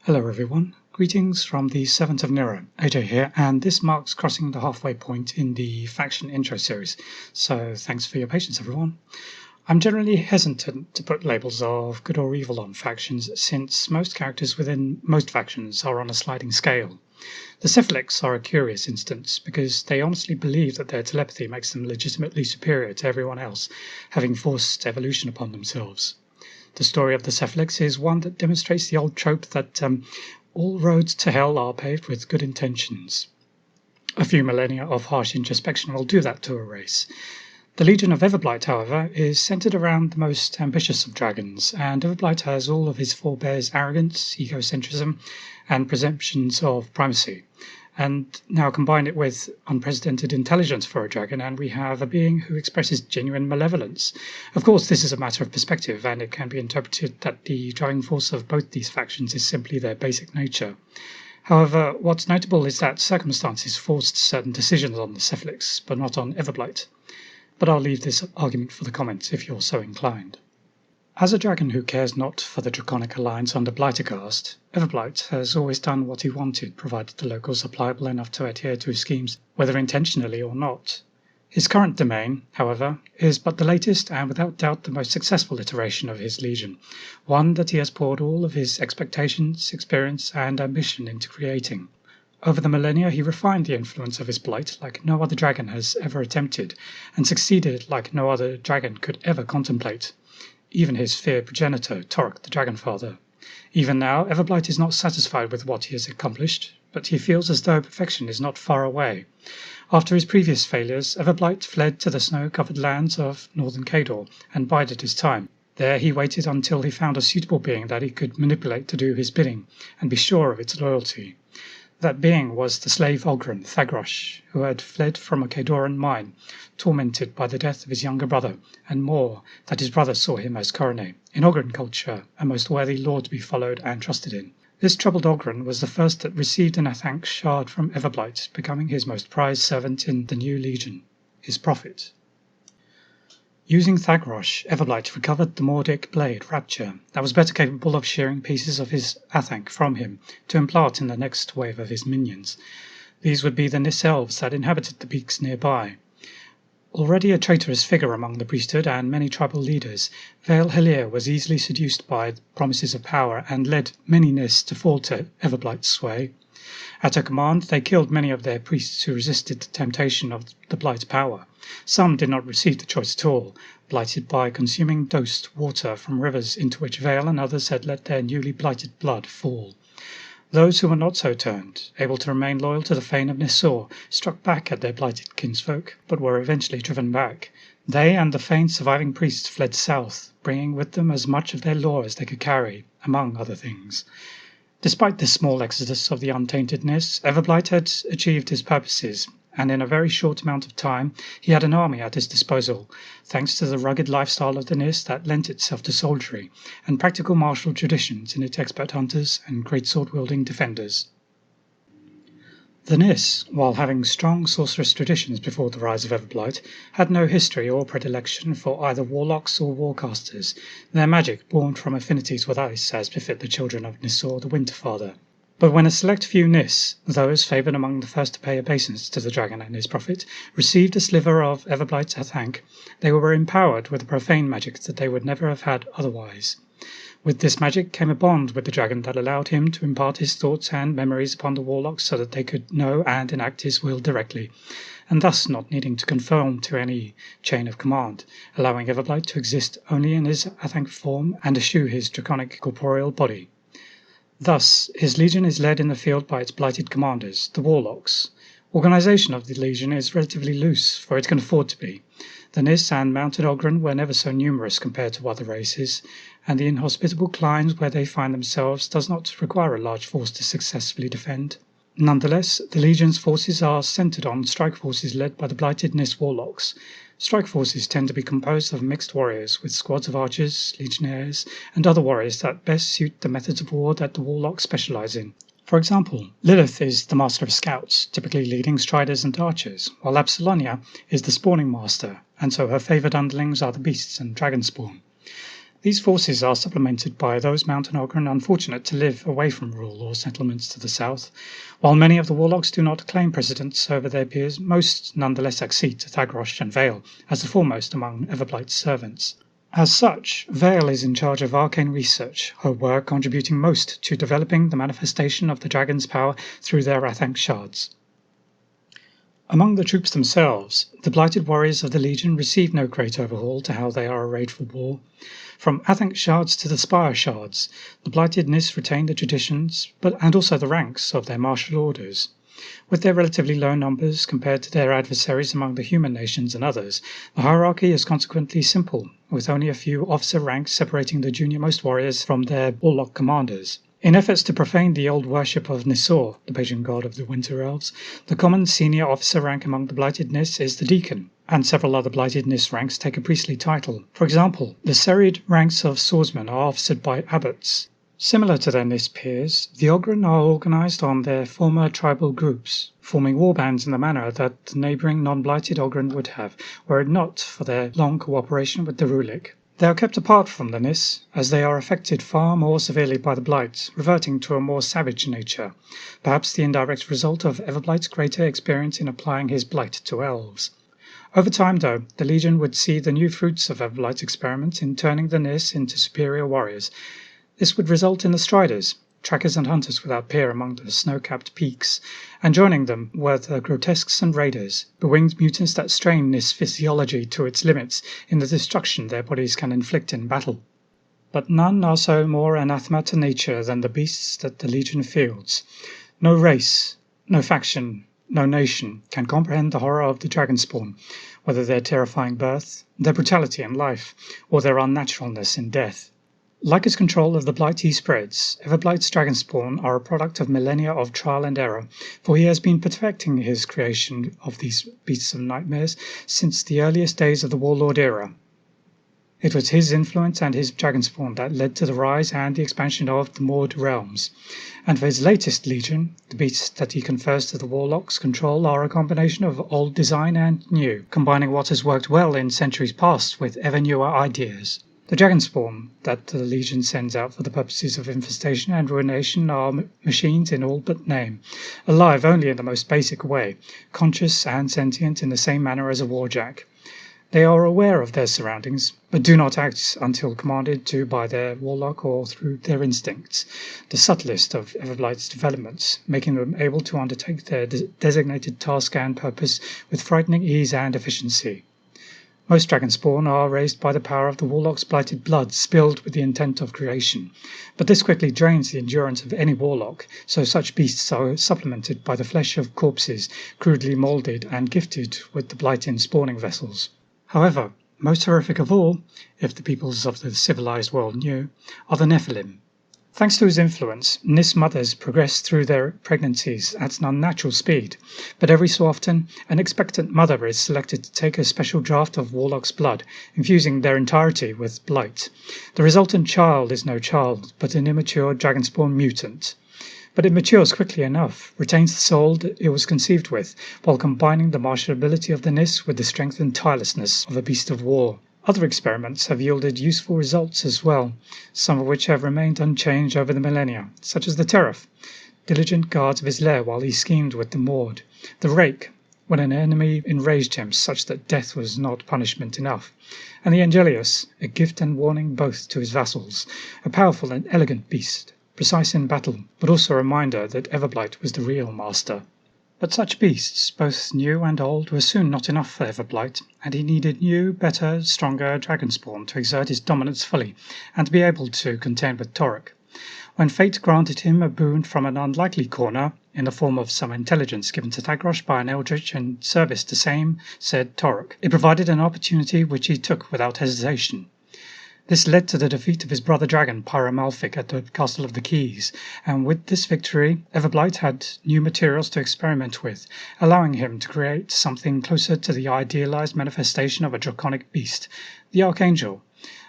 Hello everyone, greetings from the 7th of Nero, AJ here, and this marks crossing the halfway point in the faction intro series, so thanks for your patience everyone. I'm generally hesitant to put labels of good or evil on factions, since most characters within most factions are on a sliding scale. The Cephalyx are a curious instance, because they honestly believe that their telepathy makes them legitimately superior to everyone else, having forced evolution upon themselves. The story of the Cephalyx is one that demonstrates the old trope that all roads to hell are paved with good intentions. A few millennia of harsh introspection will do that to a race. The Legion of Everblight, however, is centered around the most ambitious of dragons, and Everblight has all of his forebears' arrogance, egocentrism, and presumptions of primacy. And now combine it with unprecedented intelligence for a dragon, and we have a being who expresses genuine malevolence. Of course, this is a matter of perspective, and it can be interpreted that the driving force of both these factions is simply their basic nature. However, what's notable is that circumstances forced certain decisions on the Cephalyx, but not on Everblight. But I'll leave this argument for the comments if you're so inclined. As a dragon who cares not for the draconic alliance under Blightercast, Everblight has always done what he wanted, provided the locals are pliable enough to adhere to his schemes, whether intentionally or not. His current domain, however, is but the latest and without doubt the most successful iteration of his legion, one that he has poured all of his expectations, experience, and ambition into creating. Over the millennia, he refined the influence of his blight like no other dragon has ever attempted, and succeeded like no other dragon could ever contemplate. Even his feared progenitor, Torok the Dragonfather. Even now, Everblight is not satisfied with what he has accomplished, but he feels as though perfection is not far away. After his previous failures, Everblight fled to the snow-covered lands of northern Cador and bided his time. There he waited until he found a suitable being that he could manipulate to do his bidding, and be sure of its loyalty. That being was the slave Oghren Thagrosh, who had fled from a Cadoran mine, tormented by the death of his younger brother, and more, that his brother saw him as Coronet, in Oghren culture, a most worthy lord to be followed and trusted in. This troubled Oghren was the first that received an Athank shard from Everblight, becoming his most prized servant in the new legion, his prophet. Using Thagrosh, Everblight recovered the Mordic blade, Rapture, that was better capable of shearing pieces of his Athank from him to implant in the next wave of his minions. These would be the Nyss elves that inhabited the peaks nearby. Already a traitorous figure among the priesthood and many tribal leaders, Vale Helir was easily seduced by the promises of power and led many Nyss to fall to Everblight's sway. At her command, they killed many of their priests who resisted the temptation of the Blight's power. Some did not receive the choice at all, blighted by consuming dosed water from rivers into which Vale and others had let their newly blighted blood fall. Those who were not so turned, able to remain loyal to the Fane of Nyssor, struck back at their blighted kinsfolk, but were eventually driven back. They and the Fane's surviving priests fled south, bringing with them as much of their lore as they could carry, among other things. Despite this small exodus of the untainted Nyss, Everblight had achieved his purposes, and in a very short amount of time he had an army at his disposal, thanks to the rugged lifestyle of the Nyss that lent itself to soldiery, and practical martial traditions in its expert hunters and greatsword-wielding defenders. The Nyss, while having strong sorceress traditions before the rise of Everblight, had no history or predilection for either warlocks or warcasters, their magic born from affinities with ice as befit the children of Nyssor the Winterfather. But when a select few Nyss, those favoured among the first to pay obeisance to the dragon and his prophet, received a sliver of Everblight's Athank, they were empowered with a profane magic that they would never have had otherwise. With this magic came a bond with the dragon that allowed him to impart his thoughts and memories upon the warlocks so that they could know and enact his will directly, and thus not needing to conform to any chain of command, allowing Everblight to exist only in his Athank form and eschew his draconic corporeal body. Thus, his legion is led in the field by its blighted commanders, the warlocks. Organisation of the legion is relatively loose, for it can afford to be. The Nyss and mounted Oghren were never so numerous compared to other races, and the inhospitable climes where they find themselves does not require a large force to successfully defend. Nonetheless, the legion's forces are centred on strike forces led by the blighted Nyss warlocks. Strike forces tend to be composed of mixed warriors, with squads of archers, legionnaires, and other warriors that best suit the methods of war that the warlocks specialise in. For example, Lilith is the master of scouts, typically leading striders and archers, while Absalonia is the spawning master, and so her favoured underlings are the beasts and Dragonspawn. These forces are supplemented by those Mountain Ogryn unfortunate to live away from rule or settlements to the south. While many of the warlocks do not claim precedence over their peers, most nonetheless accede to Thagrosh and Vale as the foremost among Everblight's servants. As such, Vale is in charge of arcane research, her work contributing most to developing the manifestation of the dragon's power through their Rathank shards. Among the troops themselves, the blighted warriors of the Legion receive no great overhaul to how they are arrayed for war. From Athank shards to the Spire shards, the blighted Nyss retain the traditions and also the ranks of their martial orders. With their relatively low numbers compared to their adversaries among the human nations and others, the hierarchy is consequently simple, with only a few officer ranks separating the junior-most warriors from their warlock commanders. In efforts to profane the old worship of Nisor, the patron god of the Winter Elves, the common senior officer rank among the blighted Nyss is the Deacon, and several other blighted Nyss ranks take a priestly title. For example, the serried ranks of swordsmen are officered by abbots. Similar to their Nyss peers, the Ogryn are organized on their former tribal groups, forming warbands in the manner that the neighboring non-blighted Ogryn would have, were it not for their long cooperation with the Rulik. They are kept apart from the Nyss, as they are affected far more severely by the blight, reverting to a more savage nature, perhaps the indirect result of Everblight's greater experience in applying his blight to elves. Over time, though, the Legion would see the new fruits of Everblight's experiment in turning the Nyss into superior warriors. This would result in the Striders, trackers and hunters without peer among the snow-capped peaks, and joining them were the grotesques and raiders, bewinged mutants that strain Nyss physiology to its limits in the destruction their bodies can inflict in battle. But none are so more anathema to nature than the beasts that the Legion fields. No race, no faction, no nation can comprehend the horror of the Dragonspawn, whether their terrifying birth, their brutality in life, or their unnaturalness in death. Like his control of the blight he spreads, Everblight's Dragonspawn are a product of millennia of trial and error, for he has been perfecting his creation of these beasts of nightmares since the earliest days of the Warlord era. It was his influence and his Dragonspawn that led to the rise and the expansion of the Maud realms, and for his latest legion, the beasts that he confers to the Warlock's control are a combination of old design and new, combining what has worked well in centuries past with ever newer ideas. The Dragonspawn that the Legion sends out for the purposes of infestation and ruination are machines in all but name, alive only in the most basic way, conscious and sentient in the same manner as a warjack. They are aware of their surroundings, but do not act until commanded to by their warlock or through their instincts, the subtlest of Everblight's developments, making them able to undertake their designated task and purpose with frightening ease and efficiency. Most Dragonspawn are raised by the power of the Warlock's blighted blood spilled with the intent of creation, but this quickly drains the endurance of any Warlock, so such beasts are supplemented by the flesh of corpses crudely moulded and gifted with the blight in spawning vessels. However, most horrific of all, if the peoples of the civilized world knew, are the Nephilim. Thanks to his influence, Nyss mothers progress through their pregnancies at an unnatural speed, but every so often an expectant mother is selected to take a special draught of Warlock's blood, infusing their entirety with blight. The resultant child is no child, but an immature Dragonspawn mutant. But it matures quickly enough, retains the soul that it was conceived with, while combining the martial ability of the Nyss with the strength and tirelessness of a beast of war. Other experiments have yielded useful results as well, some of which have remained unchanged over the millennia, such as the Teraph, diligent guards of his lair while he schemed with the Maud, the Rake, when an enemy enraged him such that death was not punishment enough, and the Angelius, a gift and warning both to his vassals, a powerful and elegant beast, precise in battle, but also a reminder that Everblight was the real master. But such beasts, both new and old, were soon not enough for Everblight, and he needed new, better, stronger Dragonspawn to exert his dominance fully, and to be able to contend with Torok. When fate granted him a boon from an unlikely corner, in the form of some intelligence given to Thagrosh by an eldritch in service to same said Torok, it provided an opportunity which he took without hesitation. This led to the defeat of his brother dragon Pyromalphic at the Castle of the Keys, and with this victory Everblight had new materials to experiment with, allowing him to create something closer to the idealized manifestation of a draconic beast, the Archangel,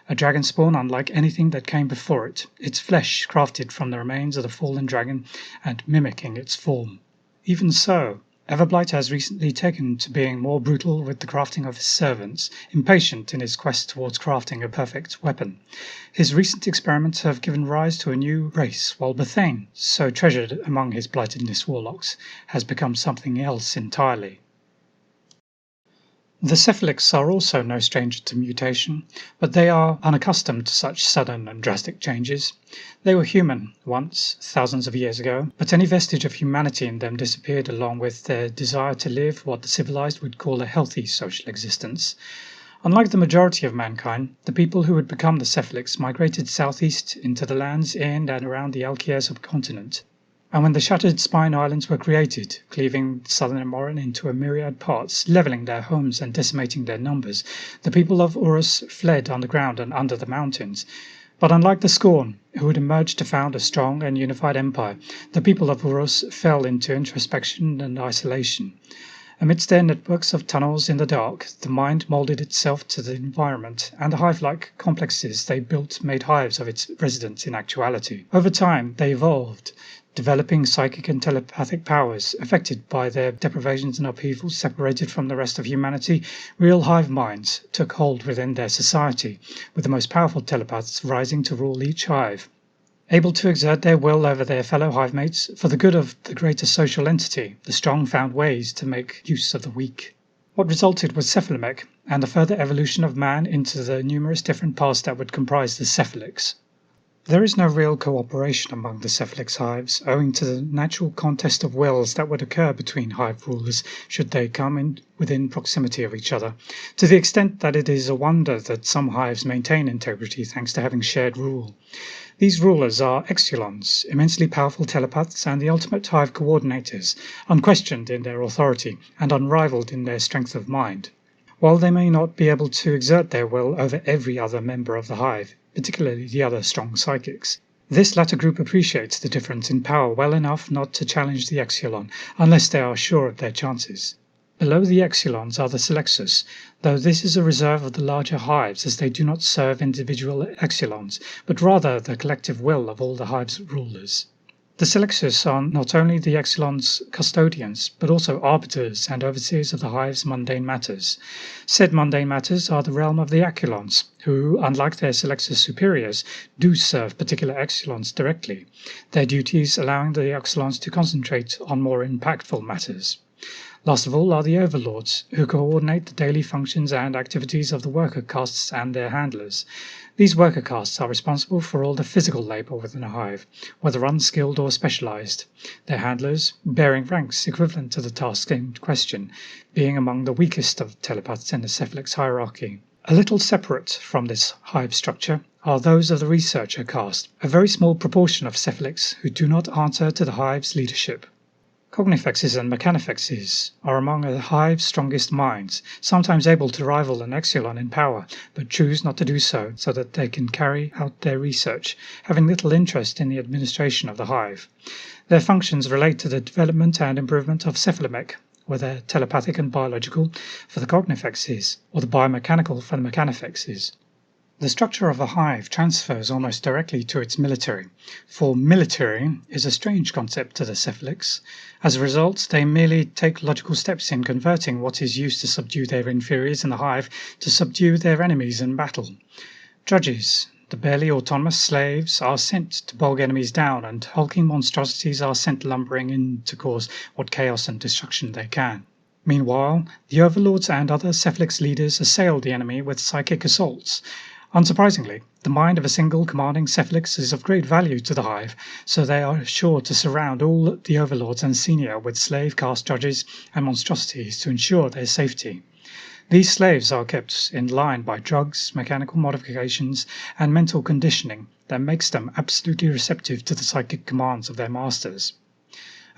a Dragonspawn unlike anything that came before it, its flesh crafted from the remains of the fallen dragon and mimicking its form. Even so, Everblight has recently taken to being more brutal with the crafting of his servants, impatient in his quest towards crafting a perfect weapon. His recent experiments have given rise to a new race, while Bethane, so treasured among his blightedness warlocks, has become something else entirely. The Cephalyx are also no stranger to mutation, but they are unaccustomed to such sudden and drastic changes. They were human once, thousands of years ago, but any vestige of humanity in them disappeared along with their desire to live what the civilized would call a healthy social existence. Unlike the majority of mankind, the people who would become the Cephalyx migrated southeast into the lands in and around the Alkier subcontinent. And when the shattered Spine Islands were created, cleaving southern Morin into a myriad parts, levelling their homes and decimating their numbers, the people of Urus fled underground and under the mountains. But unlike the Scorn, who had emerged to found a strong and unified empire, the people of Urus fell into introspection and isolation. Amidst their networks of tunnels in the dark, the mind moulded itself to the environment, and the hive-like complexes they built made hives of its residents in actuality. Over time, they evolved, developing psychic and telepathic powers. Affected by their deprivations and upheavals, separated from the rest of humanity, real hive minds took hold within their society, with the most powerful telepaths rising to rule each hive. Able to exert their will over their fellow hive-mates for the good of the greater social entity, the strong found ways to make use of the weak. What resulted was Cephalyx, and the further evolution of man into the numerous different parts that would comprise the Cephalyx. There is no real cooperation among the Cephalyx hives, owing to the natural contest of wills that would occur between hive rulers should they come in within proximity of each other, to the extent that it is a wonder that some hives maintain integrity thanks to having shared rule. These rulers are Exulons, immensely powerful telepaths and the ultimate hive coordinators, unquestioned in their authority and unrivaled in their strength of mind. While they may not be able to exert their will over every other member of the hive, particularly the other strong psychics, this latter group appreciates the difference in power well enough not to challenge the Exulon, unless they are sure of their chances. Below the Exulons are the Selexus, though this is a reserve of the larger hives as they do not serve individual Exulons, but rather the collective will of all the hive's rulers. The Selexus are not only the Exulons' custodians, but also arbiters and overseers of the hive's mundane matters. Said mundane matters are the realm of the Aculons, who, unlike their Selexus superiors, do serve particular Exulons directly, their duties allowing the Exulons to concentrate on more impactful matters. Last of all are the overlords, who coordinate the daily functions and activities of the worker castes and their handlers. These worker castes are responsible for all the physical labor within a hive, whether unskilled or specialized, their handlers bearing ranks equivalent to the task in question, being among the weakest of telepaths in the Cephalyx hierarchy. A little separate from this hive structure are those of the researcher caste, a very small proportion of Cephalyx who do not answer to the hive's leadership. Cognifexes and Mechanifexes are among the hive's strongest minds, sometimes able to rival an Exulon in power, but choose not to do so that they can carry out their research, having little interest in the administration of the hive. Their functions relate to the development and improvement of Cephalyx, whether telepathic and biological for the Cognifexes, or the biomechanical for the Mechanifexes. The structure of a hive transfers almost directly to its military, for military is a strange concept to the Cephalyx. As a result, they merely take logical steps in converting what is used to subdue their inferiors in the hive to subdue their enemies in battle. Drudges, the barely autonomous slaves, are sent to bog enemies down, and hulking monstrosities are sent lumbering in to cause what chaos and destruction they can. Meanwhile, the overlords and other Cephalyx leaders assail the enemy with psychic assaults. Unsurprisingly, the mind of a single commanding Cephalyx is of great value to the hive, so they are sure to surround all the overlords and senior with slave caste judges and monstrosities to ensure their safety. These slaves are kept in line by drugs, mechanical modifications, and mental conditioning that makes them absolutely receptive to the psychic commands of their masters.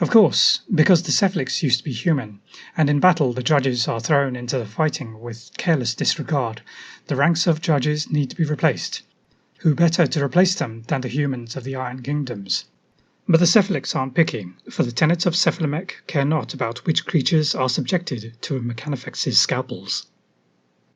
Of course, because the Cephalyx used to be human, and in battle the judges are thrown into the fighting with careless disregard, the ranks of judges need to be replaced. Who better to replace them than the humans of the Iron Kingdoms? But the Cephalyx aren't picky, for the tenets of Cephalyx care not about which creatures are subjected to a Mechanifex's scalpels.